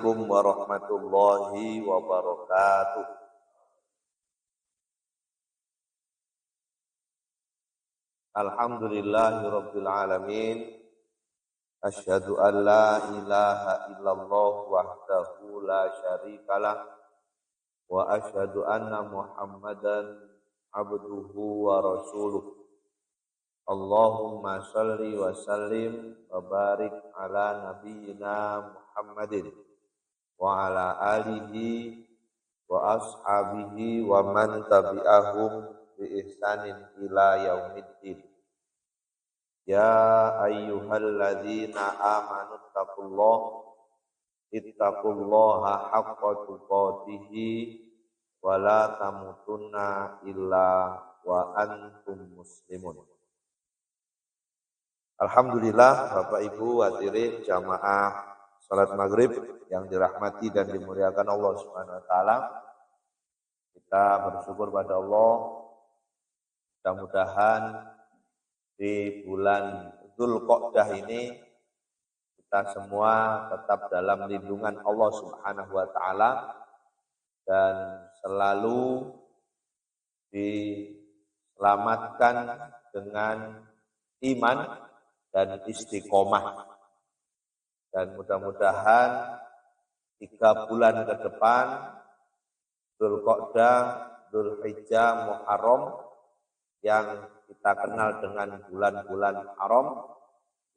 Assalamualaikum warahmatullahi wabarakatuh. Alhamdulillahirabbil alamin. Asyhadu an la ilaha illallah wahdahu la syarikalah wa asyhadu anna Muhammadan abduhu wa rasuluh. Allahumma shalli wa sallim wa barik ala nabiyyina Muhammadin wa ala alihi wa ashabihi wa man tabi'ahum bi ihsanin ila yaumiddin. Ya ayyuhalladzina amanu ittaqullaha haqqa tuqatih wa la tamutunna illa wa antum muslimun. Alhamdulillah, Bapak Ibu hadirin jamaah salat maghrib yang dirahmati dan dimuliakan Allah Subhanahu wa taala. Kita bersyukur pada Allah, mudah-mudahan di bulan Dzulqa'dah ini kita semua tetap dalam lindungan Allah Subhanahu wa taala dan selalu diselamatkan dengan iman dan istiqomah. Dan mudah-mudahan 3 bulan ke depan, Dzulqa'dah, Dzulhijjah, Muharram, yang kita kenal dengan bulan-bulan haram,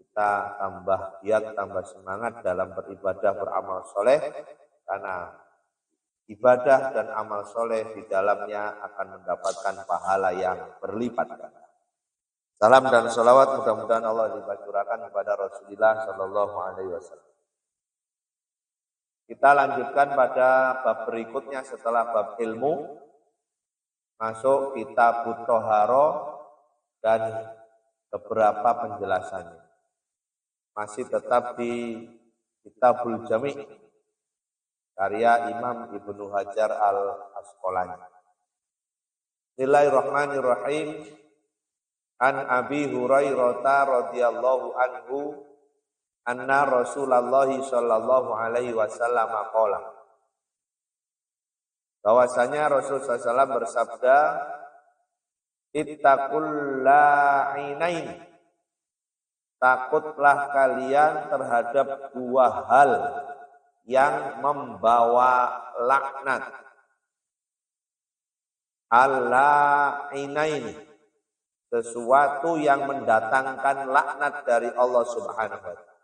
kita tambah giat, tambah semangat dalam beribadah, beramal soleh, karena ibadah dan amal soleh di dalamnya akan mendapatkan pahala yang berlipat. Salam dan sholawat mudah-mudahan Allah dibacurkan kepada Rasulullah Shallallahu Alaihi Wasallam. Kita lanjutkan pada bab berikutnya setelah bab ilmu, masuk kitab Thaharah dan beberapa penjelasannya. Masih tetap di Kitabul Jami' karya Imam Ibnu Hajar Al-Asqalani. Bismillahirrahmanirrahim. An Abi Hurairah radhiyallahu anhu anna Rasulullah sallallahu alaihi wasallam qala, bahwasanya Rasul SAW bersabda, ittaqul la'inain, takutlah kalian terhadap 2 hal yang membawa laknat. Al-la'inain, sesuatu yang mendatangkan laknat dari Allah Subhanahu wa taala.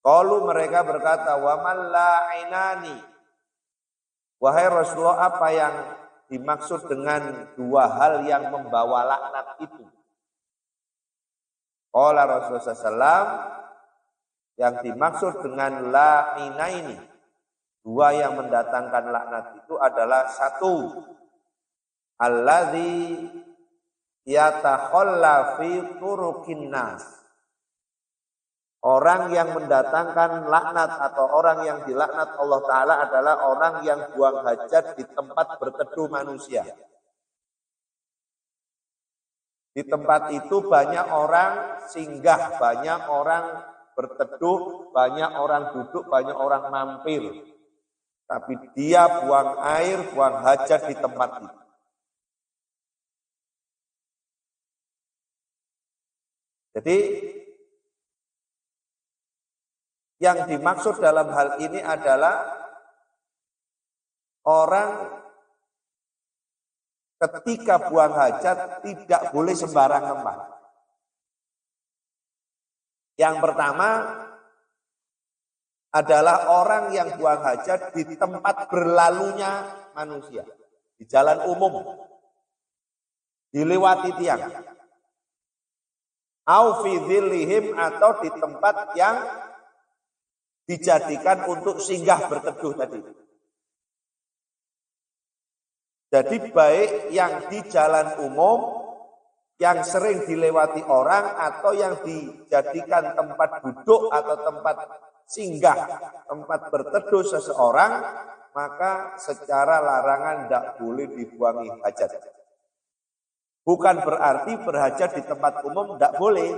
Qalu, mereka berkata, wa man la'inani, wahai Rasulullah, apa yang dimaksud dengan 2 hal yang membawa laknat itu? Qala Rasulullah SAW, yang dimaksud dengan la'inaini, 2 yang mendatangkan laknat itu adalah 1, alladzi yatakhalla fi turuqin nas, orang yang mendatangkan laknat atau orang yang dilaknat Allah Ta'ala adalah orang yang buang hajat di tempat berteduh manusia. Di tempat itu banyak orang singgah, banyak orang berteduh, banyak orang duduk, banyak orang mampir. Tapi dia buang air, buang hajat di tempat itu. Jadi yang dimaksud dalam hal ini adalah orang ketika buang hajat tidak boleh sembarang tempat. Yang pertama adalah orang yang buang hajat di tempat berlalunya manusia, di jalan umum, dilewati tiang. Au fi dhillihim, atau di tempat yang dijadikan untuk singgah berteduh tadi. Jadi baik yang di jalan umum, yang sering dilewati orang, atau yang dijadikan tempat duduk atau tempat singgah, tempat berteduh seseorang, maka secara larangan tidak boleh dibuangi hajat. Bukan berarti berhajat di tempat umum tidak boleh.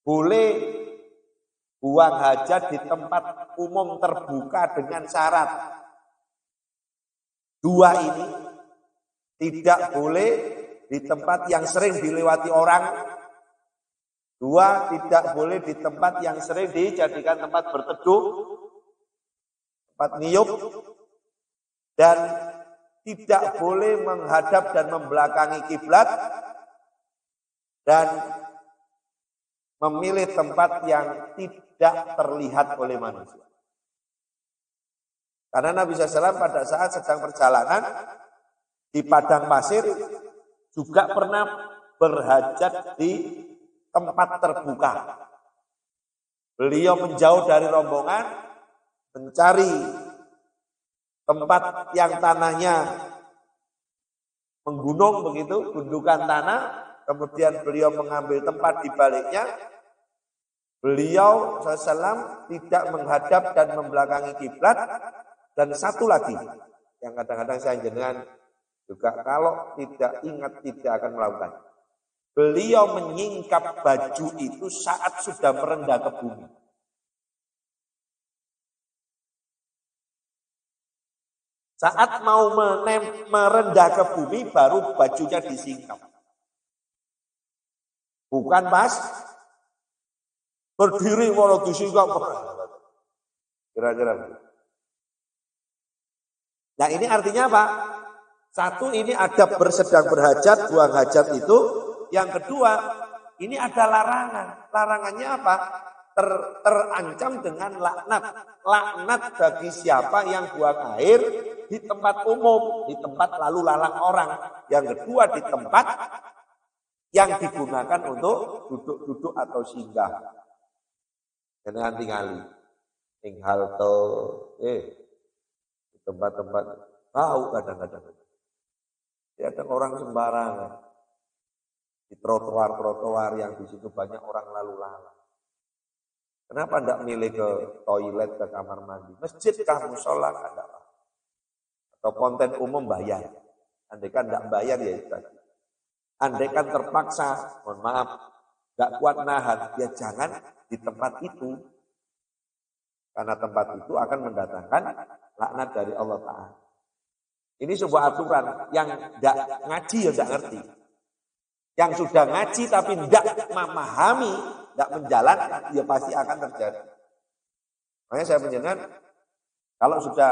Boleh buang hajat di tempat umum terbuka dengan syarat. Dua ini tidak boleh di tempat yang sering dilewati orang. Dua, tidak boleh di tempat yang sering dijadikan tempat berteduh, tempat ngiyup. Dan tidak boleh menghadap dan membelakangi kiblat. Dan memilih tempat yang tidak terlihat oleh manusia. Karena Nabi SAW pada saat sedang perjalanan di padang pasir juga pernah berhajat di tempat terbuka. Beliau menjauh dari rombongan, mencari tempat yang tanahnya menggunung begitu, gundukan tanah, kemudian beliau mengambil tempat di baliknya. Beliau SAW tidak menghadap dan membelakangi kiblat. Dan satu lagi, yang kadang-kadang saya jenengan juga kalau tidak ingat tidak akan melakukan. Beliau menyingkap baju itu saat sudah merendah ke bumi. Saat mau merendah ke bumi baru bajunya disingkap. Bukan pas berdiri walau disingkap. Kira-kira. Nah ini artinya apa? Satu, ini adab bersedang berhajat, buang hajat itu. Yang kedua, ini ada larangan. Larangannya apa? Terancam dengan laknat. Laknat bagi siapa yang buang air di tempat umum, di tempat lalu lalang orang. Yang kedua, di tempat yang digunakan untuk duduk-duduk atau singgah. Jangan tinggali. Tinggal tempat-tempat tahu kadang-kadang. Ya, ada orang sembarangan di trotoar-trotoar yang di situ banyak orang lalu lalang. Kenapa tidak milih ke toilet, ke kamar mandi? Masjid kah, musola kah? Atau konten umum bayar. Andai kan tidak bayar ya itu tadi. Andai kan terpaksa, mohon maaf, nggak kuat nahan, ya jangan di tempat itu. Karena tempat itu akan mendatangkan laknat dari Allah Ta'ala. Ini sebuah aturan yang tidak ngaji ya tidak ngerti. Yang sudah ngaji tapi tidak memahami, tidak menjalankan, ya pasti akan terjadi. Makanya saya menjenengan, kalau sudah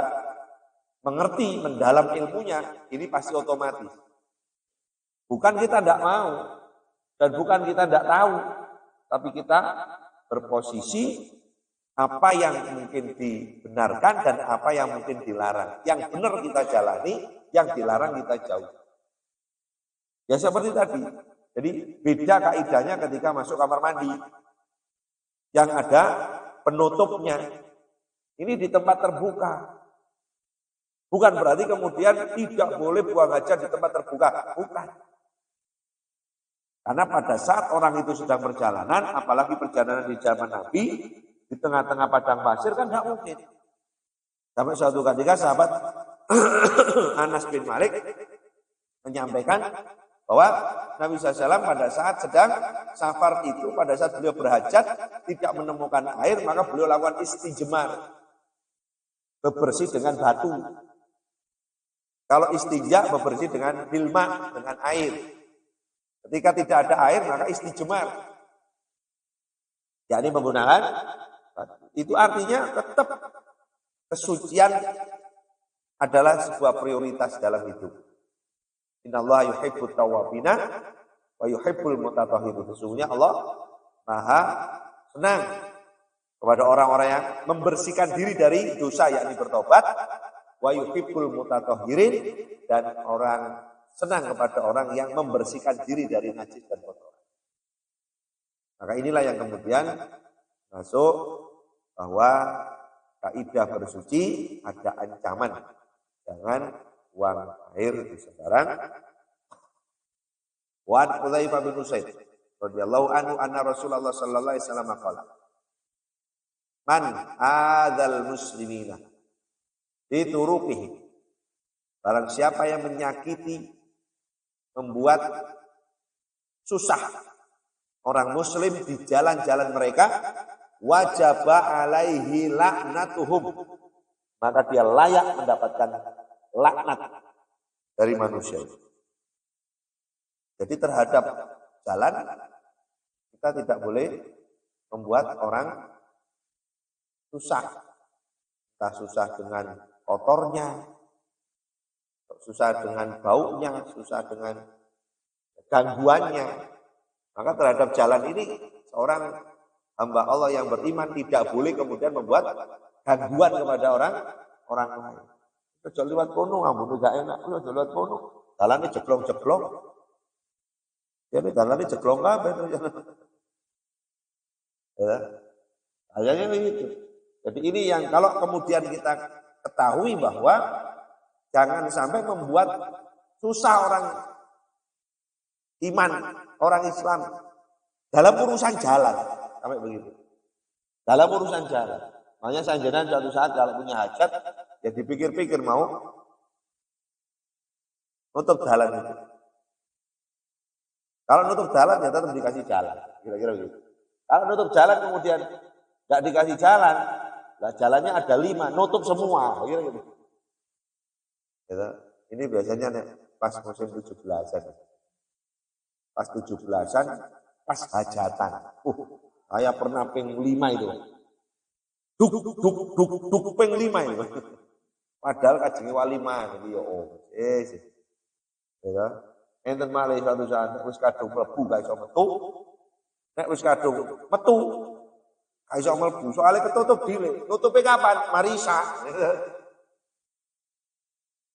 mengerti, mendalam ilmunya, ini pasti otomatis. Bukan kita tidak mau, dan bukan kita tidak tahu, tapi kita berposisi apa yang mungkin dibenarkan dan apa yang mungkin dilarang. Yang benar kita jalani, yang dilarang kita jauh. Ya seperti tadi. Jadi beda kaidahnya ketika masuk kamar mandi. Yang ada penutupnya. Ini di tempat terbuka. Bukan berarti kemudian tidak boleh buang hajat di tempat terbuka. Bukan. Karena pada saat orang itu sedang perjalanan, apalagi perjalanan di zaman Nabi, di tengah-tengah padang pasir kan tidak mungkin. Sampai suatu ketika sahabat Anas bin Malik menyampaikan bahwa Nabi SAW pada saat sedang safar itu, pada saat beliau berhajat tidak menemukan air, maka beliau lakukan istijmar, bebersih dengan batu. Kalau istinja bebersih dengan bilma, dengan air. Ketika tidak ada air maka istijmar, yakni menggunakan itu artinya tetap kesucian adalah sebuah prioritas dalam hidup. Innallaha yuhibbut tawwabina wa yuhibbul mutatahhirin. Sesungguhnya Allah Maha senang kepada orang-orang yang membersihkan diri dari dosa, yakni bertobat, wa yuhibbul mutatahhirin, dan orang senang kepada orang yang membersihkan diri dari najis dan kotoran. Maka inilah yang kemudian masuk bahwa kaidah bersuci ada ancaman. Jangan buang air di sembarang. Wa an Hudzaifah bin Usaid radhiyallahu anhu anna Rasulullah sallallahu alaihi wasallam qala: Man adzal muslimina bi turuqihim. Barang siapa yang menyakiti, membuat susah orang muslim di jalan-jalan mereka, wajaba alaihi laknatuhum, maka dia layak mendapatkan laknat dari manusia. Jadi terhadap jalan kita tidak boleh membuat orang susah. Entah susah dengan kotornya, susah dengan baunya, susah dengan gangguannya. Maka terhadap jalan ini seorang hamba Allah yang beriman tidak boleh kemudian membuat gangguan kepada orang lain. Ojo liwat kono, ambune gak enak. Ojo liwat kono, dalane jeblong-jeblong. Jadi dalane jeblong kabeh terus. Ya. Kayaknya begitu. Jadi ini yang kalau kemudian kita ketahui bahwa jangan sampai membuat susah orang iman, orang Islam dalam urusan jalan, sampai begitu. Dalam urusan jalan. Makanya sanjana suatu saat kalau punya hajat, ya dipikir-pikir mau nutup jalan itu. Kalau nutup jalan ya tetap dikasih jalan, kira-kira begitu. Kalau nutup jalan kemudian nggak dikasih jalan, lah jalannya ada 5, nutup semua, kira-kira gitu. Ya, ini biasanya nih, pas musim 17-an. Pas 17-an, pas hajatan. Saya pernah ping 5 itu. Duk ping 5 itu. Padahal kajengi walimah iki yo ya. Enten malih suatu saat wis kadung mlebu gak iso metu. Nek wis kadung metu gak iso mlebu, soalnya ketutup dile. Nutupe kapan? Marisa.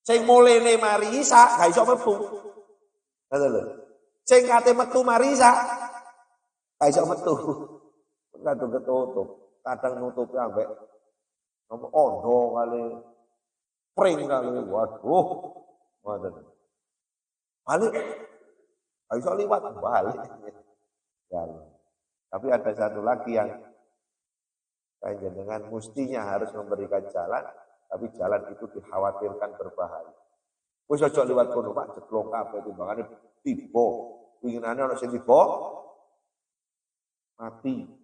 Sing mulene marisa gak iso mlebu. Ngono lho. Sing kate metu marisa gak iso metu. Kadung ketutup. Kadang nutupi ambek nomor ondo kali pring kali, waduh, balik, bisa liwat balik. Ya. Tapi ada satu lagi yang saya dengan mestinya harus memberikan jalan, tapi jalan itu dikhawatirkan berbahaya. Wis aja liwat kono Pak, jeblok kabeh timbangane tiba, pinginane ana sing tiba mati.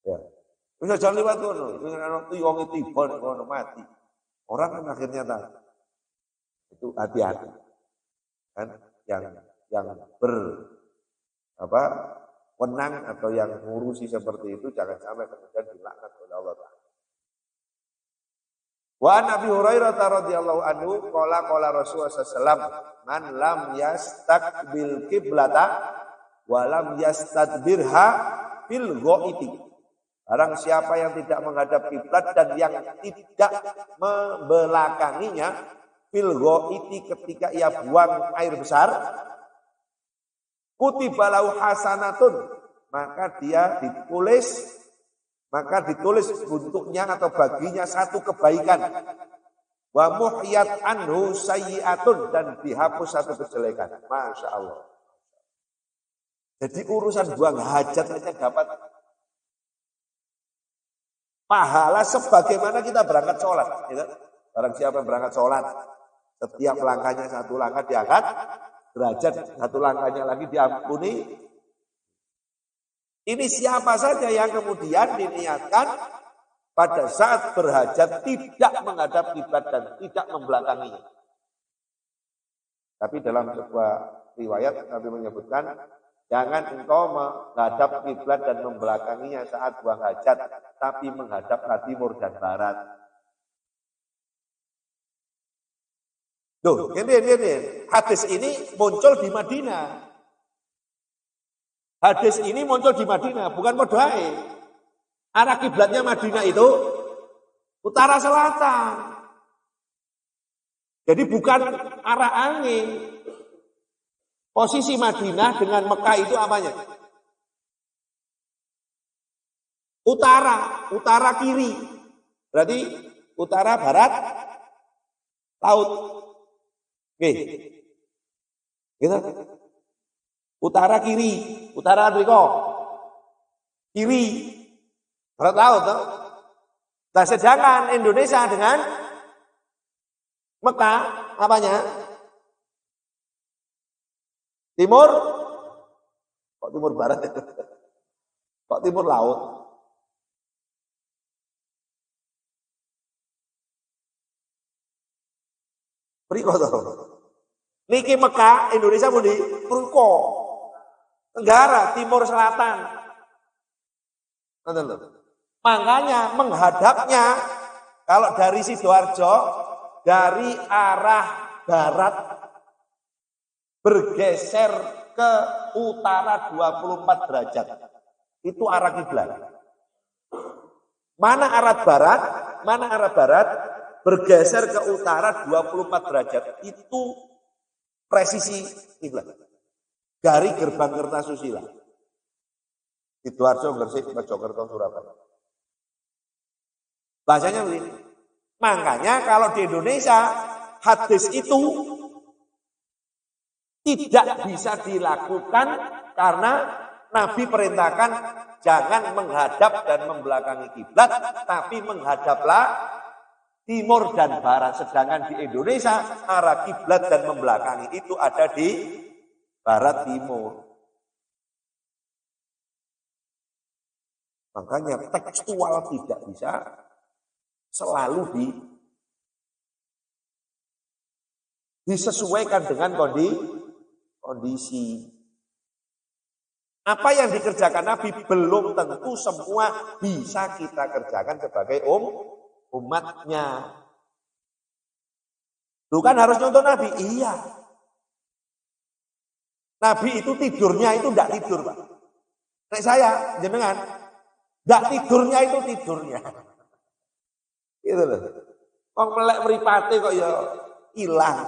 Ya. Wis aja liwat kono, pinginane wong tiba nek kono mati. Orang kan akhirnya tahu. Itu hati-hati. Kan yang wenang atau yang ngurusi seperti itu jangan sampai kemudian dilaknat oleh Allah Taala. Wa an Abi Hurairah radhiyallahu anhu qala Rasulullah sallallahu man lam yastaqbil qiblata wa lam yastadbirha fil ghaiti. Barang siapa yang tidak menghadap kiblat dan yang tidak membelakanginya fil ghaiti ketika ia buang air besar, kutiba lahu hasanatun, maka ditulis untuknya atau baginya satu kebaikan. Wa muhyat anhu sayyi'atun, dan dihapus satu kejelekan. Masya Allah. Jadi urusan buang hajat aja dapat pahala sebagaimana kita berangkat sholat. Gitu. Barang siapa yang berangkat sholat, setiap langkahnya satu langkah diangkat, derajat satu langkahnya lagi diampuni. Ini siapa saja yang kemudian diniatkan pada saat berhajat tidak menghadap kiblat dan tidak membelakanginya. Tapi dalam sebuah riwayat Nabi menyebutkan, jangan engkau menghadap kiblat dan membelakanginya saat buang hajat, tapi menghadap ke timur dan barat. Tuh, ini. Hadis ini muncul di Madinah. Hadis ini muncul di Madinah, bukan Modoai. Arah kiblatnya Madinah itu utara selatan. Jadi bukan arah angin. Posisi Madinah dengan Mekah itu apanya? Utara kiri. Berarti utara barat laut. Oke. Gitu. Utara kiri, utara Afrika. Kiri. Barat laut toh. Nah, sedangkan Indonesia dengan Mekah apanya? Timur? Kok timur barat itu? Kok timur laut? Mriko to. Niki Mekah, Indonesia pundi? Mriko. Tenggara, timur selatan. Ngoten lho. Makanya menghadapnya kalau dari Sidoarjo dari arah barat bergeser ke utara 24 derajat. Itu arah kiblat. Mana arah barat? Mana arah barat? Bergeser ke utara 24 derajat. Itu presisi kiblat. Dari gerbang Kertasusila. Sidoarjo, Gresik, Mojokerto, Surabaya. Bahasanya begini. Makanya kalau di Indonesia hadis itu tidak bisa dilakukan karena Nabi perintahkan jangan menghadap dan membelakangi kiblat, tapi menghadaplah timur dan barat. Sedangkan di Indonesia arah kiblat dan membelakangi itu ada di barat timur. Makanya tekstual tidak bisa selalu disesuaikan dengan kondisi. Apa yang dikerjakan Nabi belum tentu semua bisa kita kerjakan sebagai umatnya. Lu kan harus nonton Nabi? Iya. Nabi itu tidurnya itu enggak tidur, Pak. Nek saya, jenengan, enggak tidurnya itu tidurnya. Gitu loh. Wong melek mripate kok ya hilang.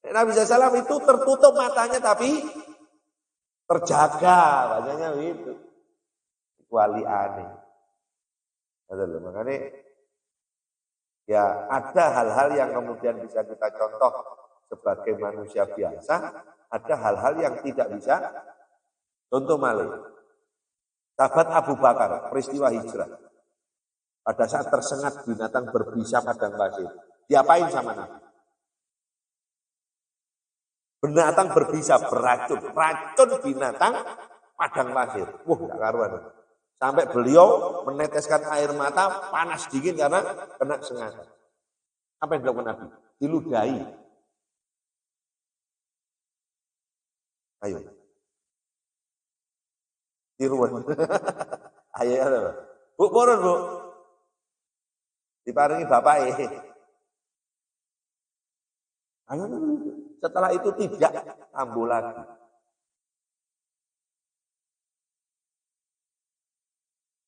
Nabi SAW itu tertutup matanya tapi terjaga, bacanya begitu. Wali aneh. Makanya ya ada hal-hal yang kemudian bisa kita contoh sebagai manusia biasa, ada hal-hal yang tidak bisa. Contoh malih. Sahabat Abu Bakar, peristiwa hijrah. Pada saat tersengat binatang berbisa padang pasir. Diapain sama Nabi? Binatang berbisa, beracun. Racun binatang padang pasir. Wah, gak karuan. Sampai beliau meneteskan air mata panas dingin karena kena sengatan. Apa yang dilakukan Nabi? Diludahi. Ayo. Tiruan. Ayo ya, Bu, purun, Bu. Diparingi bapak setelah itu tidak kambuh lagi.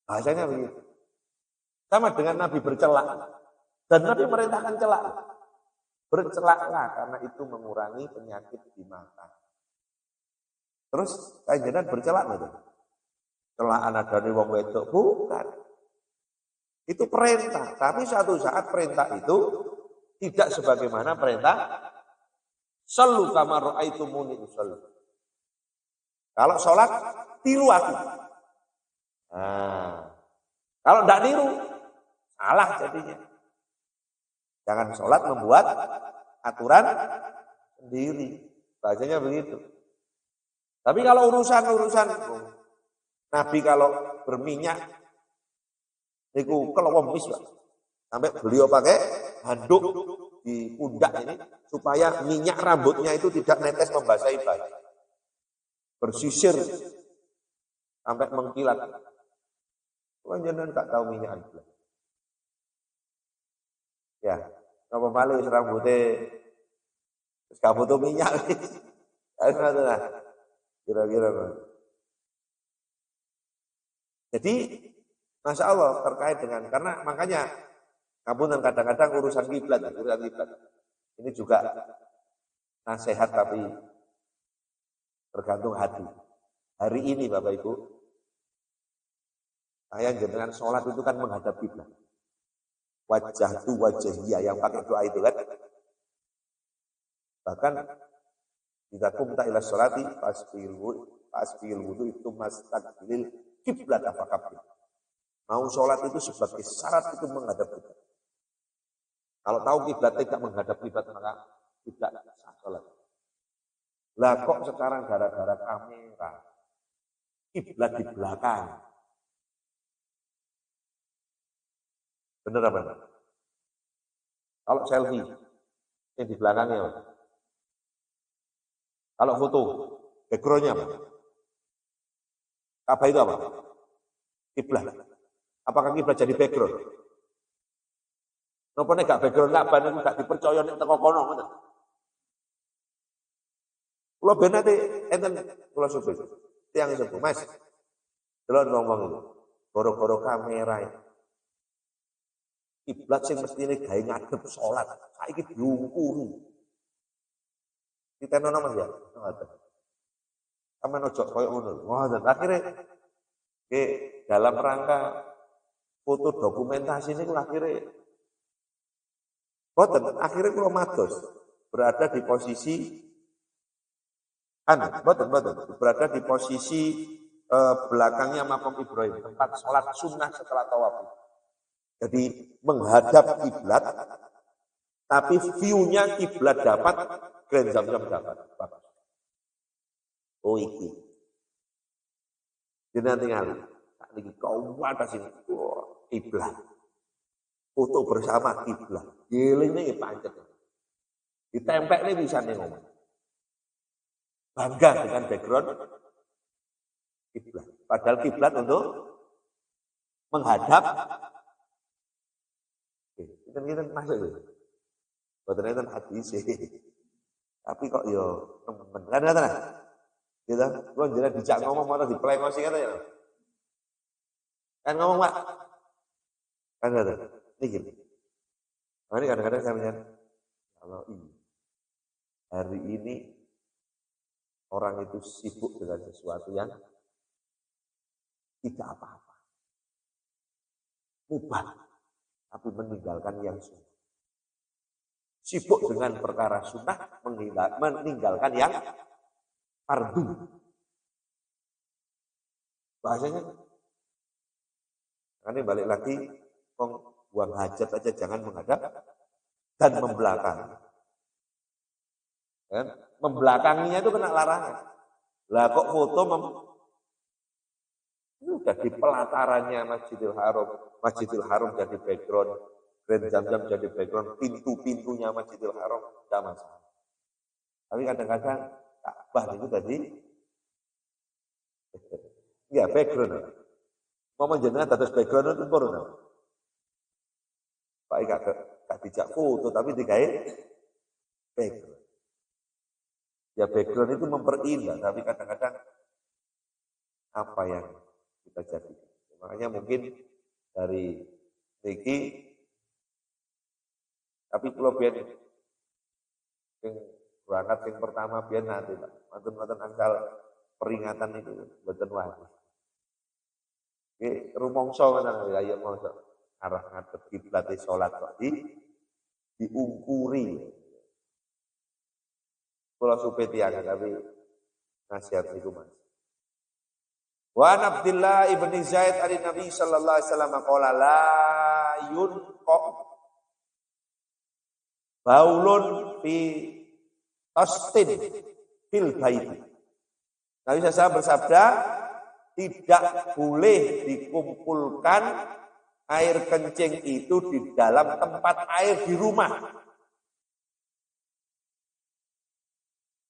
Bahasanya begitu. Sama dengan Nabi bercelak. Dan Nabi merintahkan celak. Bercelaklah karena itu mengurangi penyakit di mata. Terus kanjenan bercelak gitu. Celak anak dari wong wedok bukan. Itu perintah, tapi suatu saat perintah itu tidak sebagaimana perintah sallu kama ra'aitumuni usalli. Kalau sholat, tiru aku. Nah, kalau tidak tiru, salah jadinya. Jangan sholat membuat aturan sendiri. Bahasanya begitu. Tapi kalau urusan-urusan, Nabi kalau berminyak, niku kelomis, Pak. Sampai beliau pakai handuk di pundak ini supaya minyak rambutnya itu tidak netes membasahi baju. Bersisir sampai mengkilat. Kok jenengan tak tahu minyak itu. Ya, apa malih rambutnya terus gak butuh minyak. Kira-kira. Jadi Masya Allah terkait dengan, karena makanya ngapunten kadang-kadang urusan kiblat. Ini juga nasihat tapi tergantung hati. Hari ini Bapak Ibu, saya jenengan sholat itu kan menghadap kiblat. Wajah tu wajahiyah yang pakai doa itu kan. Bahkan jika kumta ila sholati fasfil wudu itu mastaqbil kiblat afakabir. Mau sholat itu sebagai syarat itu menghadap kiblat. Kalau tahu kiblat tidak menghadap kiblat maka tidak sah sholat. Lah kok sekarang gara-gara kamera kiblat di belakang. Bener apa? Kalau selfie, yang di belakangnya apa? Kalau foto, backgroundnya apa? Ka'bah itu apa? Kiblat. Apakah kiblat jadi background? Napa nek gak background Ka'bah niku gak dipercaya nek teko kono ngoten. Kula ben ate enten kula subuh. Tiang subuh, Mas. Delok ngomong itu. Goro-goro kamera itu. Kiblat sing mestine gawe ngadep salat, saiki diungkuri. Ditenono Mas ya. Ngoten. Sampeyan ojo koyo ngono. Ngoten. Akhire dalam rangka foto dokumentasi ini akhirnya boten, akhirnya kula mados berada di posisi berada di posisi belakangnya makam Ibrahim, tempat sholat sunnah setelah tawaf. Jadi menghadap kiblat, tapi view-nya kiblat dapat, Grand Zamzam dapat. Oh iki. Jenengan tingali. Niki kaum atas ini, kiblat. Foto bersama kiblat. Gelingnya ya pancet. Ditempel ini bisa nih ngomong. Bangga dengan background kiblat. Padahal kiblat untuk menghadap. Kita masuk ya. Betul itu hadis. Tapi kok yo temen kan kata nah. Gitu. Gua jelas dijak ngomong malah diplengosi kata ya. Kan ngomong Pak. Kan kata. Ini nah, ini kadang-kadang saya melihat kalau hari ini orang itu sibuk dengan sesuatu yang tidak apa-apa. Mubah. Tapi meninggalkan yang sunnah. Sibuk dengan perkara sunnah, meninggalkan yang fardu. Bahasanya, ini balik lagi, buang hajat aja jangan menghadap dan membelakang. Kan? Membelakanginya itu kena larangan. Lah kok foto sudah di pelatarannya Masjidil Haram jadi background, Grand Zamzam jadi background, pintu-pintunya Masjidil Haram tidak masalah. Tapi kadang-kadang Ka'bah itu tadi ya background. Mau menjenengan atas background itu purun. Pak gak dijak foto tapi digawe background. Ya background itu memperindah, tapi kadang-kadang apa yang kita jadikan. Makanya mungkin dari Riki, tapi kalau biar berangkat yang pertama biar nanti Pak. Mantan-mantan angsal peringatan itu betul wajib. Oke, rumongso mana ya mongso arah ngadep kiblat salat kok diungkuri. Kula supe tiyang tapi nasihat niku Mas. Wa Abdullah ibn Zaid ali Nabi sallallahu alaihi wasallam qala la yunqa baulun fi tastin fil bait. Nabi SAW bersabda, tidak boleh dikumpulkan air kencing itu di dalam tempat air di rumah.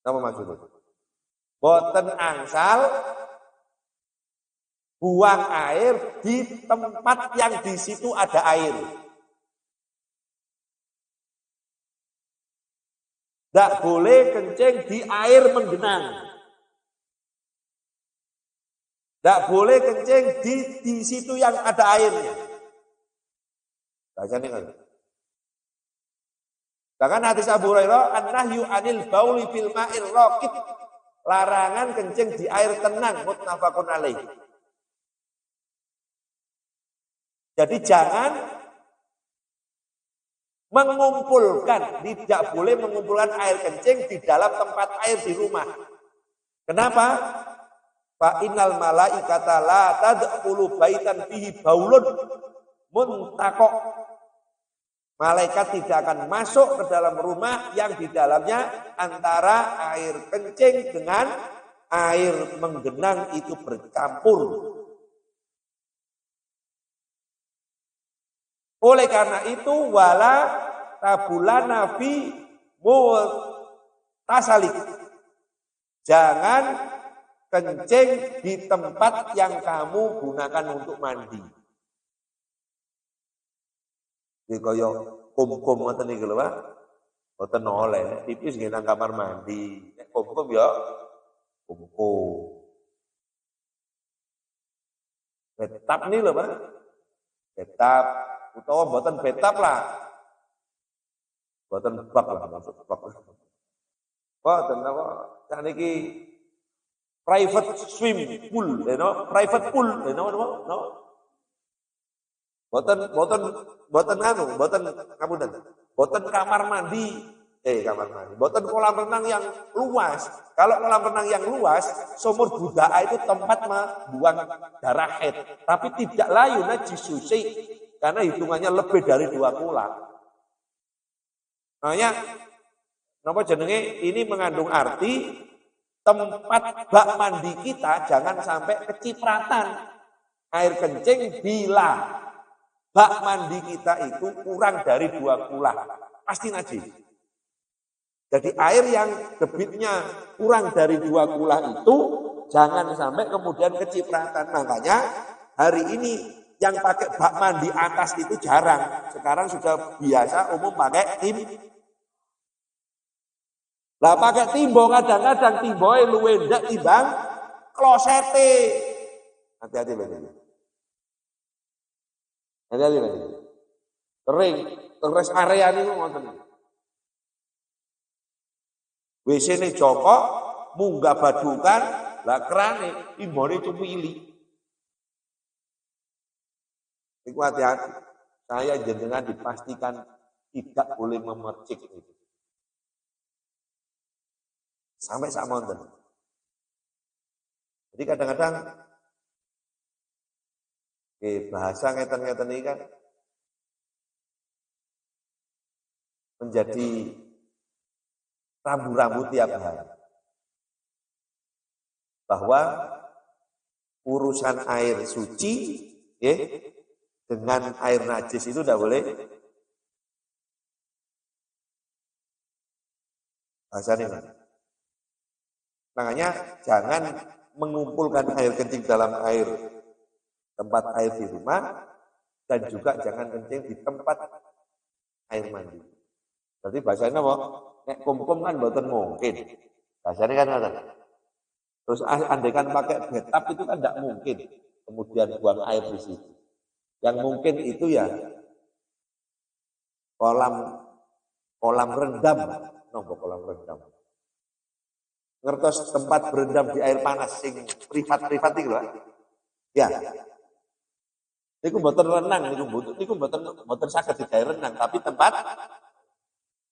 Apa maksudnya? Boten angsal buang air di tempat yang di situ ada air. Tidak boleh kencing di air menggenang. Tidak boleh kencing di situ yang ada airnya. Bacanya kan? Bahkan hadis Abu Hurairah, an-nahyu anil bauli fil ma'ir raqid. Larangan kencing di air tenang, muttafaqun alaih. Jadi jangan mengumpulkan, tidak boleh mengumpulkan air kencing di dalam tempat air di rumah. Kenapa? Fa innal malaikata la tadkhulu baitan fihi baulun muntaqo. Malaikat tidak akan masuk ke dalam rumah yang di dalamnya antara air kencing dengan air menggenang itu bercampur. Oleh karena itu wala tabulana fi mutasalik. Jangan kencing di tempat yang kamu gunakan untuk mandi. Iki kaya kum-kum ngoten iki lho, Pak. Boten oleh, tipis nggih nang kamar mandi. Nek kum-kum ya kum-kum. Betap nih lho, Pak. Betap utawa boten betap lah. Boten bak lah, maksud bak. Boten apa sakniki private swim pool, private pool, no. Boten ngapunten. Boten kamar mandi, boten kolam renang yang luas. Kalau kolam renang yang luas, sumur budaya itu tempat membuang darah haid, tapi tidak layu najis suci karena hitungannya lebih dari 2 kula. Makanya napa jenenge ini mengandung arti tempat bak mandi kita jangan sampai kecipratan air kencing bila bak mandi kita itu kurang dari 2 kula, pasti najis. Jadi air yang debitnya kurang dari 2 kula itu jangan sampai kemudian kecipratan. Makanya hari ini yang pakai bak mandi atas itu jarang. Sekarang sudah biasa umum pakai tim. Lah pakai timbo kadang-kadang timboe luwih ndak timbang klosete. Hati-hati lho. Hati-hati lagi. Kering, terus area ini ngoten. WC ini jokok, munggah badukan, lah kerane, imbone cupili. Iku hati-hati. Saya jenengan dipastikan tidak boleh memercik itu. Sampai sak monten. Jadi kadang-kadang bahasa ngeten-ngeten ini kan menjadi rambu-rambu tiap hari. Bahwa urusan air suci dengan air najis itu tidak boleh. Bahasanya. Makanya jangan mengumpulkan air kencing dalam tempat air di rumah, dan juga jangan kencing di tempat air mandi. Berarti bahasanya apa? Nek kum-kum kan boten mungkin. Bahasanya kan ada. Terus andaikan pakai bathtub itu kan tidak mungkin. Kemudian buang air di situ. Yang mungkin itu ya kolam rendam. Nopo kolam rendam. Ngertos tempat berendam di air panas sing privat-privat iki lho. Ya. Niku mboten renang, niku mboten saged digawe renang, tapi tempat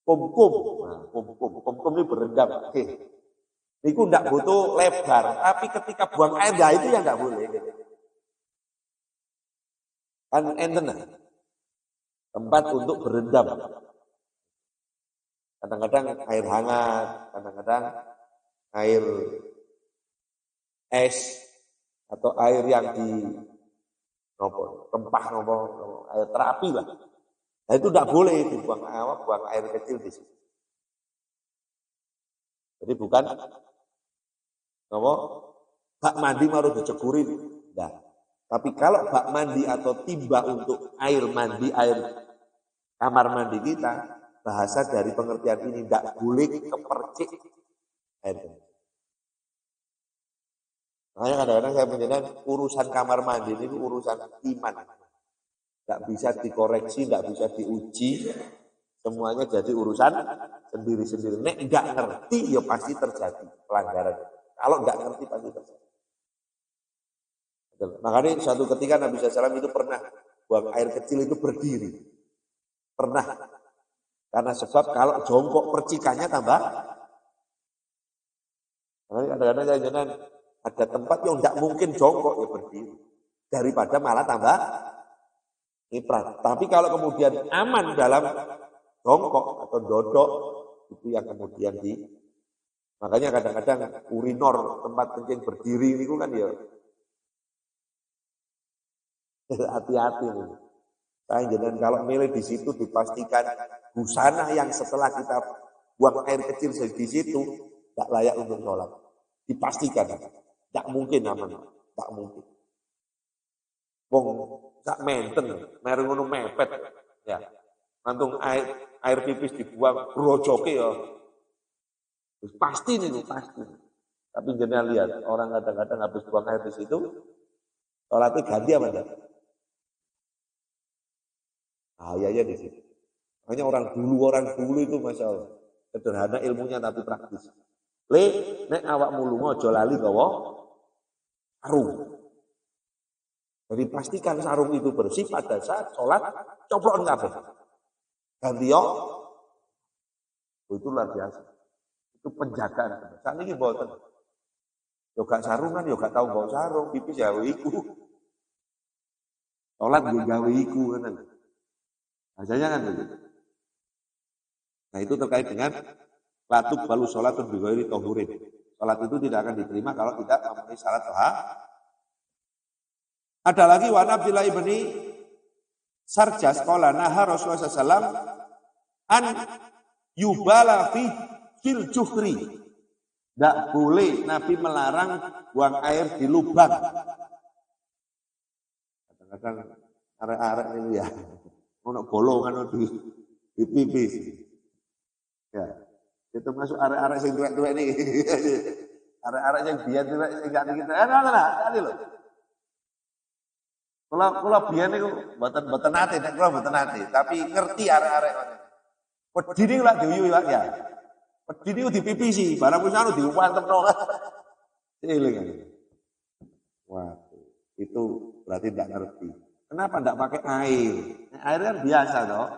kum-kum. Nah, kum-kum ini berendam. Oke. Niku ndak butuh lebar, tapi ketika buang air ya itu yang nggak boleh. Kan enten tempat untuk berendam. Kadang-kadang air hangat, kadang-kadang air es atau air yang rempah air terapi lah. Nah itu tidak boleh dibuang air kecil di situ. Jadi bukan bak mandi harus diceguri. Nah, tapi kalau bak mandi atau timba untuk air mandi, air kamar mandi kita, bahasa dari pengertian ini tidak boleh kepercik air kencing. Makanya kadang-kadang saya menjelaskan urusan kamar mandi ini urusan iman. Tidak bisa dikoreksi, tidak bisa diuji. Semuanya jadi urusan sendiri-sendiri. Nek nggak ngerti ya pasti terjadi pelanggaran. Kalau nggak ngerti pasti terjadi. Makanya suatu ketika Nabi SAW itu pernah buang air kecil itu berdiri. Pernah. Karena sebab kalau jongkok percikannya tambah. Makanya kadang-kadang saya jangan ada tempat yang tidak mungkin jongkok ya berdiri. Daripada malah tambah ifrat. Tapi kalau kemudian aman dalam jongkok atau dodok, itu yang kemudian Makanya kadang-kadang urinor tempat kencing berdiri ini kan ya hati-hati nih. Saya jangan kalau milih di situ dipastikan busana yang setelah kita buang air kecil di situ tidak layak untuk sholat. Dipastikan, tidak mungkin aman, tidak mungkin. Wong sak menten, meri ngono mepet, ya. Mantung air pipis dibuang brojoke ya. Pasti nih, pasti. Tapi jangan lihat orang kadang-kadang habis buang air di situ, sholatnya ganti apa enggak? Bahayanya di situ. Makanya orang dulu itu Masya Allah. Sederhana ilmunya tapi praktis. Nek awakmu lunga aja lali gawa sarung. Jadi pastikan sarung itu bersih pada saat sholat coplok kabeh. Ganti yo. Itu luar biasa. Itu penjagaan. Saat ini mboten. Yo gak sarungan, yo gak tau gawa sarung, pipis ya iku. Sholat yo gawe iku kan. Bahasanya kan begitu. Nah itu terkait dengan latuk balu sholat bighairi tohurin. Sholat itu tidak akan diterima kalau tidak memenuhi syarat toha. Ada lagi wa Abdillah ibni Sarjas qala naha Rasulullah SAW an yubala fil juhri. Tidak boleh Nabi melarang buang air di lubang. Kadang-kadang arek-arek ini ya ono bolongan di pipis. Ya. Itu masuk arek-arek sing tuwek-tuwek niki. Arek-arek sing biyen tuwek sing gak kita. Tadi lho. Kula biyen niku mboten nate, nek kula mboten nate, tapi ngerti arek-arek ngono. Wedi niku lak diuyu ya. Wedi niku dipipisi, barang wis anu diwantepno. Eling. Wah, itu berarti tidak ngerti. Kenapa tidak pakai air? Air kan biasa toh.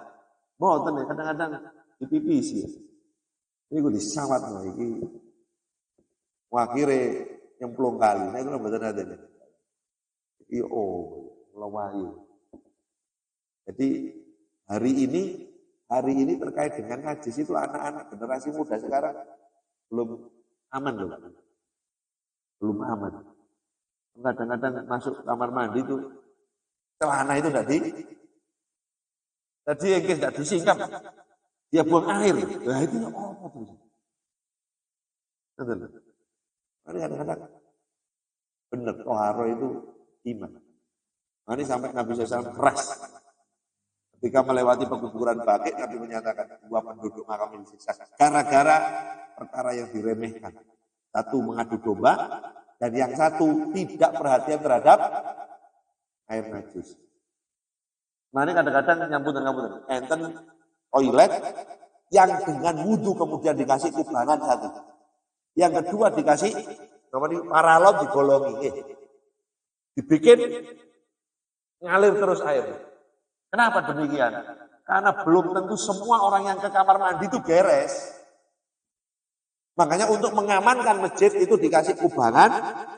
Mboten ya kadang-kadang dipipisi. Ini gue disawat loh, ini wakire nyemplung kali. Nah itu betul ada nih. Iyo, melawayu. Jadi hari ini terkait dengan najis itu anak-anak generasi muda sekarang belum aman loh, belum aman. Kadang-kadang masuk kamar mandi itu celana itu tadi engkes tidak disingkap. Dia buang air. Nah itu apa tuh? Kadang-kadang benar toharo itu iman. Nah, ini sampai Nabi SAW keras. Ketika melewati pekuburan Baqi, Nabi menyatakan dua penduduk makam ini disiksa. Gara-gara perkara yang diremehkan. Satu mengadu domba, dan yang satu tidak perhatian terhadap air najis. Nah ini kadang-kadang nyambut. Enten toilet yang dengan wudhu kemudian dikasih kubangan satu. Yang kedua dikasih namanya paralon digolongi. Dibikin ngalir terus air. Kenapa demikian? Karena belum tentu semua orang yang ke kamar mandi itu beres. Makanya untuk mengamankan masjid itu dikasih kubangan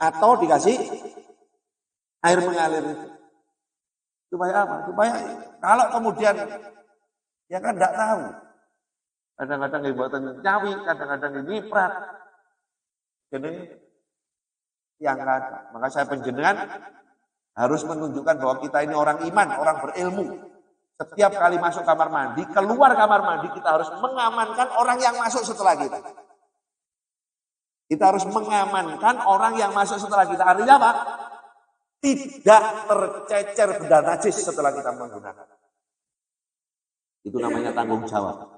atau dikasih air mengalir itu. Supaya apa? Supaya kalau kemudian ya kan tidak tahu. Kadang-kadang buatan nyawi, kadang-kadang nyiprat. Jadi yang kata. Maka saya penjenengan harus menunjukkan bahwa kita ini orang iman, orang berilmu. Setiap kali masuk kamar mandi, keluar kamar mandi, kita harus mengamankan orang yang masuk setelah kita. Kita harus mengamankan orang yang masuk setelah kita. Artinya apa? Tidak tercecer benda najis setelah kita menggunakan. Itu namanya tanggung jawab.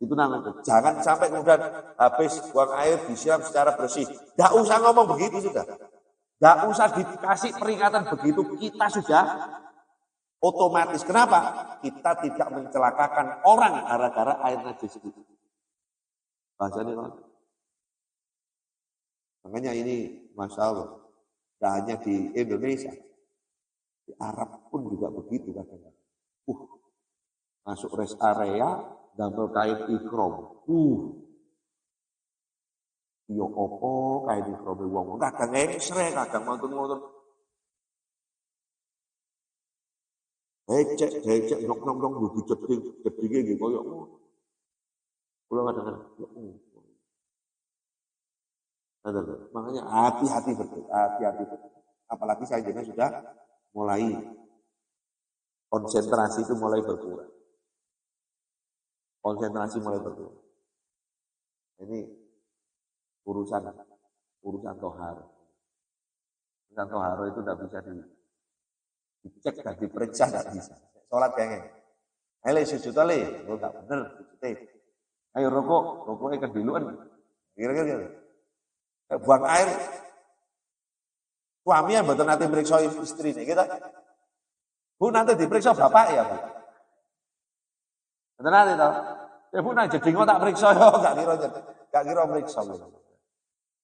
Itu namanya. Jangan sampai kemudian habis buang air disiram secara bersih. Tidak usah ngomong begitu sudah. Tidak usah dikasih peringatan begitu. Kita sudah otomatis. Kenapa? Kita tidak mencelakakan orang gara-gara air najis itu. Bahasanya kan? Makanya ini Masya Allah. Tidak hanya di Indonesia. Di Arab pun juga begitu kadang-kadang. Masuk rest area, damel kain ikrom. Yo opo kain ikrom wong. Kadang eksre, kadang montun-montun. Cek, nok-nok, bubu jeding gitu koyo. Kula kadang-kadang Makanya hati-hati betul, hati-hati betul. Apalagi saya sudah mulai konsentrasi itu mulai berkurang. Konsentrasi mulai berkurang. Ini urusan tohar. Urusan tohar itu tidak bisa dicek dan diperiksa, tidak bisa. Sholat kayaknya. Ayo sujud le, lo tak bener sujud. Ayo rokoknya kediluan. Kira-kira. Buang air. Suami yang betul nanti meriksa istri nih kita. Bu nanti diperiksa bapak ya bu. Betul nanti tau. Ya bu nanti jadi tak periksa ya, gak kira meriksa.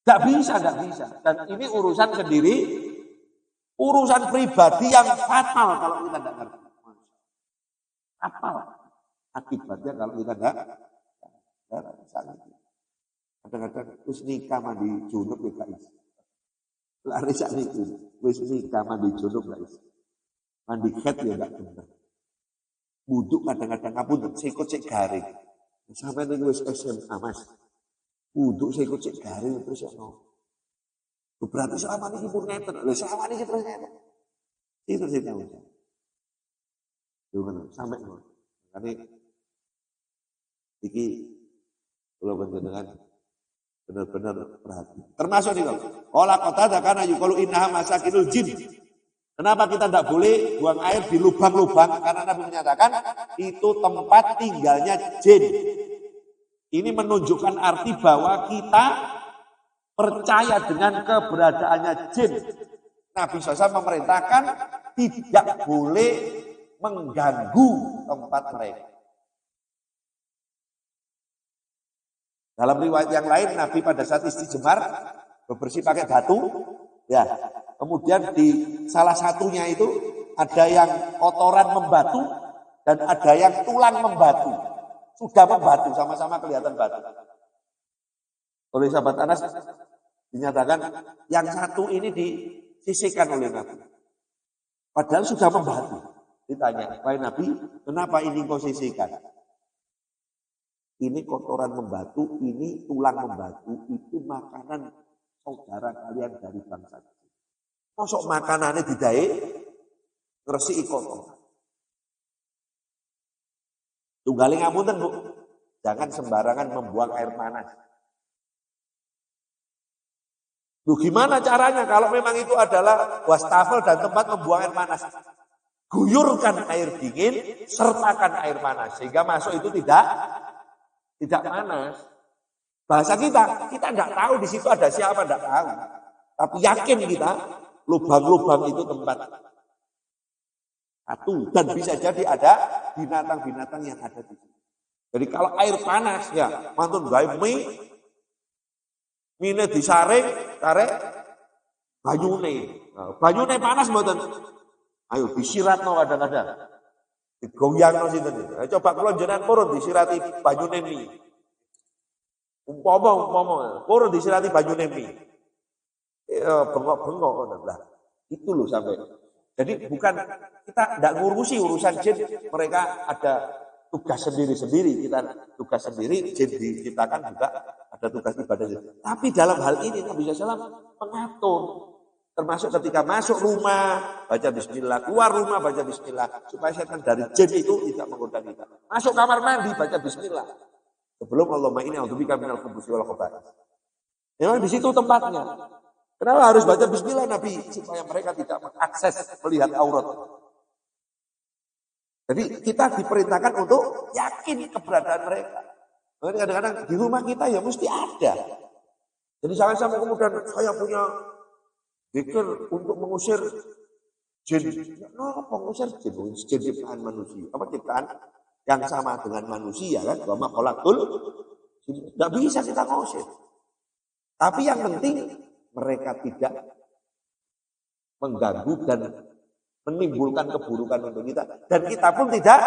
Gak bisa. Dan ini urusan sendiri, urusan pribadi yang fatal kalau kita tidak ngerti. Fatal. Akibatnya kalau kita tidak kadang-kadang wis nikah mandi junub ya guys. Lari sak niku wis nikah mandi junub guys. Mandi head ya enggak bener. Wudu kadang-kadang ngapunten sikut sik garing. Sampai niku wis SMA Mas. Wudu sikut sik garing terus ya no. Berarti selama niki pun ngeten. Lha selama niki terus ngeten. Itu sih tahu. Yo ngono, sampai ngono. Kali iki kula panjenengan benar-benar perhatian. Termasuk nih kalau olah kota karena yukalu innaha masakinul jin. Kenapa kita tidak boleh buang air di lubang-lubang? Karena Nabi menyatakan itu tempat tinggalnya jin. Ini menunjukkan arti bahwa kita percaya dengan keberadaannya jin. Nabi SAW memerintahkan tidak boleh mengganggu tempat mereka. Dalam riwayat yang lain, Nabi pada saat istijmar bebersih pakai batu, ya. Kemudian di salah satunya itu ada yang kotoran membatu dan ada yang tulang membatu. Sudah membatu, sama-sama kelihatan batu. Oleh sahabat Anas dinyatakan yang satu ini disisihkan oleh Nabi. Padahal sudah membatu. Ditanya, wahai Nabi, kenapa ini kau sisihkan? Ini kotoran membatu, ini tulang membatu, itu makanan saudara kalian dari bangsa. Masuk makanannya didai, ngeresiki kotoran. Tunggalin ngapunten Bu, jangan sembarangan membuang air panas. Loh gimana caranya kalau memang itu adalah wastafel dan tempat membuang air panas? Guyurkan air dingin, sertakan air panas sehingga masuk itu tidak panas. Bahasa kita enggak tahu di situ ada siapa, enggak tahu. Tapi yakin kita lubang-lubang itu tempat satu dan bisa jadi ada binatang-binatang yang ada di situ. Jadi kalau air panas ya mantun gawe mie disaring, tarik banyune. Nah, banyune panas mboten. Ayo disiratno kadang-kadang. Digoyangno sinten. Coba kula jenengan purun disirati banyune mie. Umpama purun disirati banyune mie. Bengok-bengok lah. Itu loh sampai. Jadi bukan kita tidak ngurusi urusan jin, mereka ada tugas sendiri-sendiri, kita tugas sendiri, jin diciptakan juga ada tugas ibadah. Tapi dalam hal ini Nabi SAW mengatur, termasuk ketika masuk rumah baca bismillah, keluar rumah baca bismillah, supaya setan dari jin itu tidak menggoda kita. Masuk kamar mandi baca bismillah. Sebelum Allahumma inni a'udzubika minal khubuthi wal khaba'ith. Memang di situ tempatnya. Kenapa harus baca bismillah Nabi? Supaya mereka tidak mengakses melihat aurat. Jadi kita diperintahkan untuk yakin keberadaan mereka. Makanya kadang-kadang di rumah kita ya mesti ada. Jadi jangan sampai kemudian saya punya zikir untuk mengusir jin. No, mengusir jin. Jin ciptaan manusia. Apa ciptaan yang sama dengan manusia kan? Wa ma khalaqul. Tidak bisa kita mengusir. Tapi yang penting mereka tidak mengganggu dan menimbulkan keburukan untuk kita. Dan kita pun tidak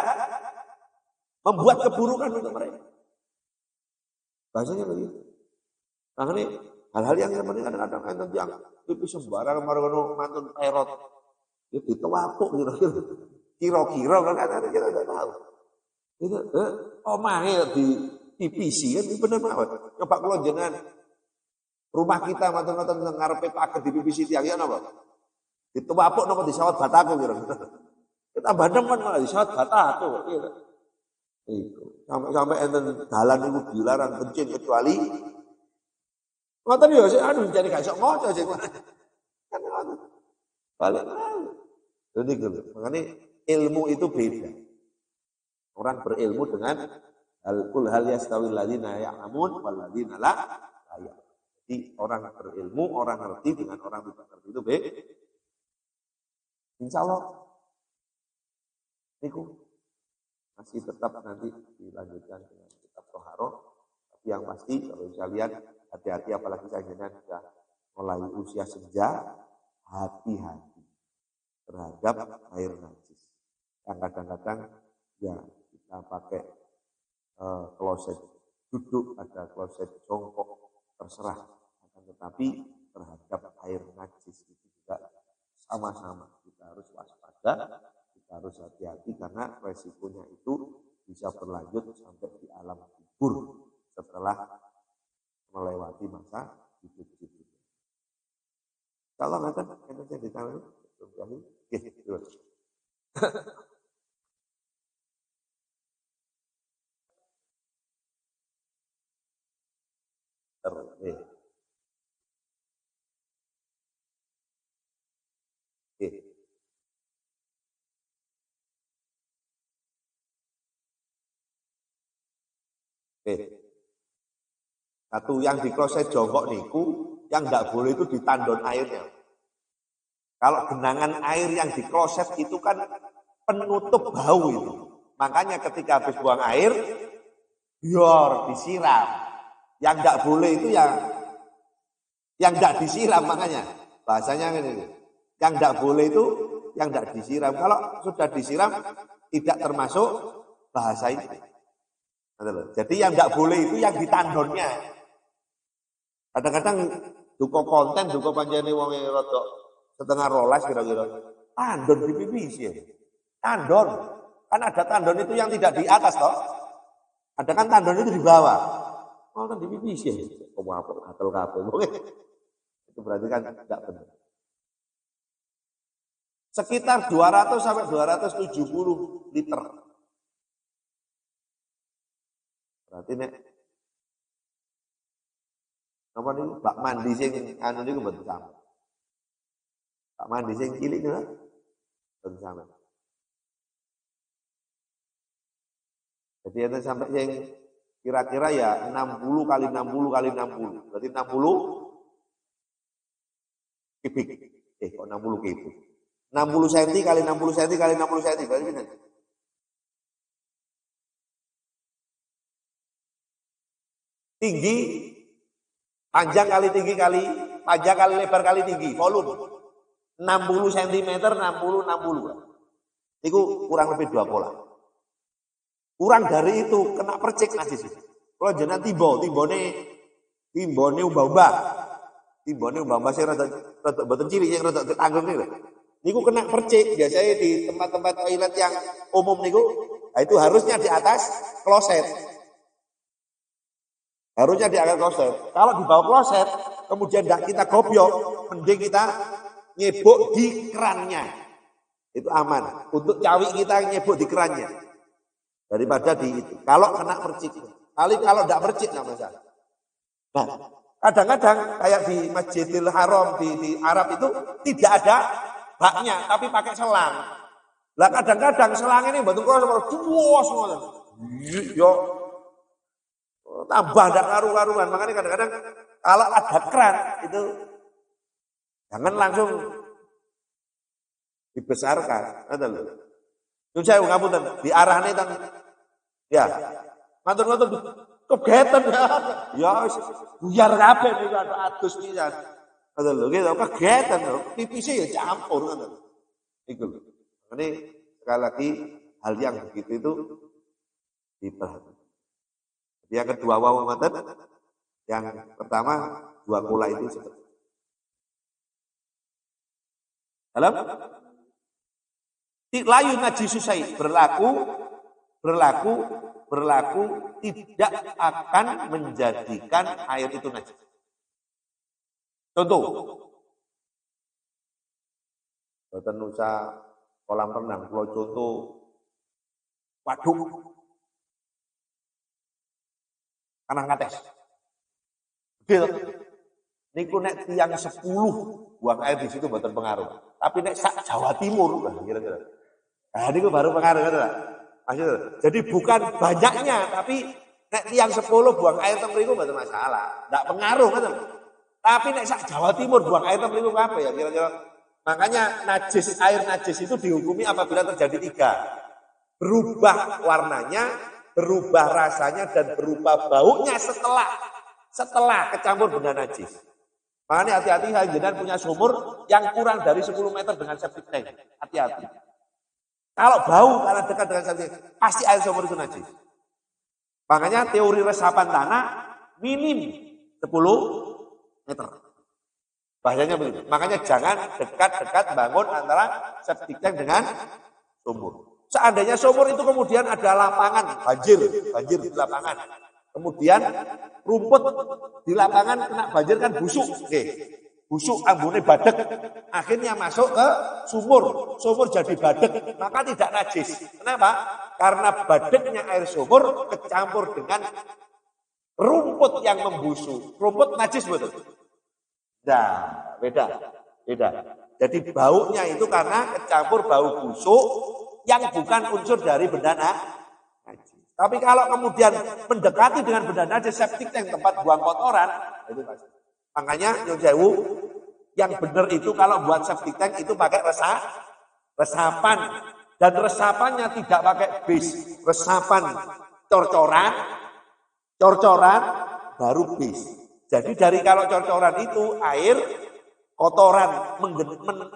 membuat keburukan untuk mereka. Bahasanya begitu. Makanya hal-hal yang penting kadang-kadang enten yang pipi sembarang kemarin mantun perot. Itu ditewapuk kira-kira kan kadang-kadang kita tidak tahu. Itu omahe di PPC kan bener mawon. Coba kula jenengan Rumah kita ngoten-ngoten ngarepe pager di PPC tiang ya napa? Dituwapuk napa disawat bataku kira-kira. Kita bandemen malah disawat bataku. Itu. Sampai enten dalan niku dilarang kencing kecuali ngoten ya sik anu jane gak iso maca sik. Kan ngoten. Balik. Jadi makanya ilmu itu beda. Orang berilmu dengan kul hal yastawil ladzina ya'lamun wal ladzina la ya'lamun. Jadi orang berilmu, orang ngerti dengan orang tidak ngerti itu beda. Insya Allah niku masih tetap nanti dilanjutkan dengan kitab Toharoh. Tapi yang pasti kalau bisa lihat hati-hati apalagi saya sudah mulai usia senja, hati-hati terhadap air najis. Yang kadang-kadang ya kita pakai kloset duduk, ada kloset jongkok, terserah. Akan tetapi terhadap air najis itu juga sama-sama kita harus waspada, kita harus hati-hati karena resikonya itu bisa berlanjut sampai di alam kubur setelah melewati masa hidup kita. Kalau nanti saya ditanya, terus. Satu yang di kloset jongkok niku, yang tidak boleh itu ditandon airnya. Kalau genangan air yang di kloset itu kan penutup bau itu. Makanya ketika habis buang air, biar disiram. Yang tidak boleh itu yang tidak disiram makanya. Bahasanya ini. Yang tidak boleh itu yang tidak disiram. Kalau sudah disiram, tidak termasuk bahasa itu. Jadi yang tidak boleh itu yang ditandonnya. Kadang-kadang duko konten, duko panjane wong rodok setengah rolas kira-kira. Tandon di PPC ya. Tandon. Kan ada tandon itu yang tidak di atas toh. Ada kan tandon itu di bawah. Oh kan di PPC ya. Kamu apa? Gatel kabeh. Itu berarti kan tidak benar. Sekitar 200 sampai 270 liter. Berarti nek apa niku bak mandi sing anu niku mboten sama. Bak mandi sing cilik niku mboten sama. Jadi itu sampai yang kira-kira ya 60 kali 60 kali 60. Berarti 60 kubik. Kok 60 kubik. 60 cm kali 60 cm kali 60 cm berarti benar. Tinggi, panjang kali tinggi kali, panjang kali lebar kali tinggi, volume. 60 cm, 60, 60. Itu kurang lebih 2 pola. Kurang dari itu, kena percik najis. Kalau jenengan timbone umbah-umbah. Timbone umbah-umbah sing rada boten cilik sing rada tanggung niku. Niku kena percik, biasanya di tempat-tempat toilet yang umum niku, nah itu harusnya di atas kloset. Harusnya di atas kloset. Kalau di bawah kloset, kemudian tidak kita gobyok, mending kita nyebuk di kerannya. Itu aman. Untuk cawi kita nyebuk di kerannya. Daripada di itu. Kalau kena percik. Kalau tidak percik tidak masalah. Nah, kadang-kadang kayak di Masjidil Haram di Arab itu tidak ada baknya, tapi pakai selang. Lah kadang-kadang selang ini batu kroso semua. Yo tambah tidak karu-karuan. Makanya kadang-kadang kalau ada keran itu jangan langsung dibesarkan. Itu saya ngapunten diarahne tan ya. Matur-matur kegeten ya. Ya wis buyar kabeh niku adus pisan. Ngoten lho, gitu kegeten lho. Pipise ya campur ngoten. Iku lho. Ini sekali lagi hal yang begitu itu diperhatikan. Yang kedua wau ngoten. Yang pertama dua pola itu seperti. Halo? Layu najis susai berlaku tidak akan menjadikan air itu najis. Contoh, boten usah kolam renang, kalau contoh waduk, anak ngates. Gitu. Niku nek tiang 10 buang air di situ boten pengaruh. Tapi nek sak Jawa Timur, kira-kira. Nah, niku baru pengaruh kan, maksudnya. Jadi bukan banyaknya, tapi nek tiang 10 buang air teng mriku boten masalah. Ndak pengaruh kan. Tapi nek sak Jawa Timur buang air teng mriku apa ya kira-kira. Makanya air najis itu dihukumi apabila terjadi 3. Berubah warnanya, berubah rasanya, dan berubah baunya setelah kecampur benda najis. Makanya hati-hati jenengan punya sumur yang kurang dari 10 meter dengan septic tank. Hati-hati. Kalau bau karena dekat dengan septic tank, pasti air sumur itu najis. Makanya teori resapan tanah minim 10 meter. Bahasanya begitu. Makanya jangan dekat-dekat bangun antara septic tank dengan sumur. Seandainya sumur itu kemudian ada lapangan, banjir di lapangan. Kemudian rumput di lapangan kena banjir kan busuk. Busuk ambune badek. Akhirnya masuk ke sumur. Sumur jadi badek, maka tidak najis. Kenapa? Karena badeknya air sumur kecampur dengan rumput yang membusuk. Rumput najis betul. Nah, beda. Jadi baunya itu karena kecampur bau busuk yang bukan unsur dari benda najis. Tapi kalau kemudian mendekati dengan benda najis, septic tank tempat buang kotoran, itu pasti. Makanya nyun sewu, yang benar itu kalau buat septic tank itu pakai resapan. Dan resapannya tidak pakai bis. Resapan cor-coran baru bis. Jadi dari kalau cor-coran itu air kotoran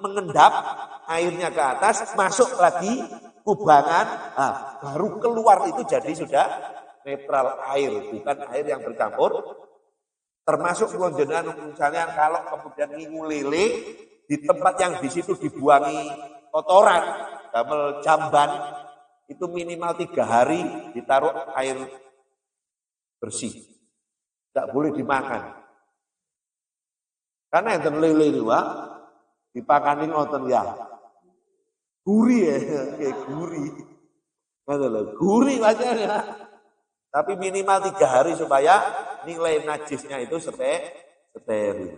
mengendap, airnya ke atas, masuk lagi kubangan, baru keluar itu jadi sudah netral air, bukan air yang bercampur. Termasuk jenengan misalnya kalau kemudian ngingu lele di tempat yang di situ dibuangi kotoran, damel jamban, itu minimal 3 hari ditaruh air bersih, tidak boleh dimakan. Karena yang lele itu dipakani ngoten ya. Gurih ya, kayak gurih. Gurih wajahnya. Tapi minimal 3 hari supaya nilai najisnya itu steril.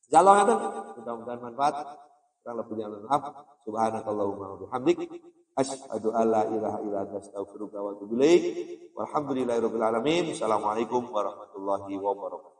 Insyaallah ngaten, mudah-mudahan manfaat. Kurang lebihnya maaf. Subhanakallahumma wa bihamdik, asyhadu an la ilaha illa anta astaghfiruka wa atubu ilaik. Walhamdulillahirabbil alamin. Assalamualaikum warahmatullahi wabarakatuh.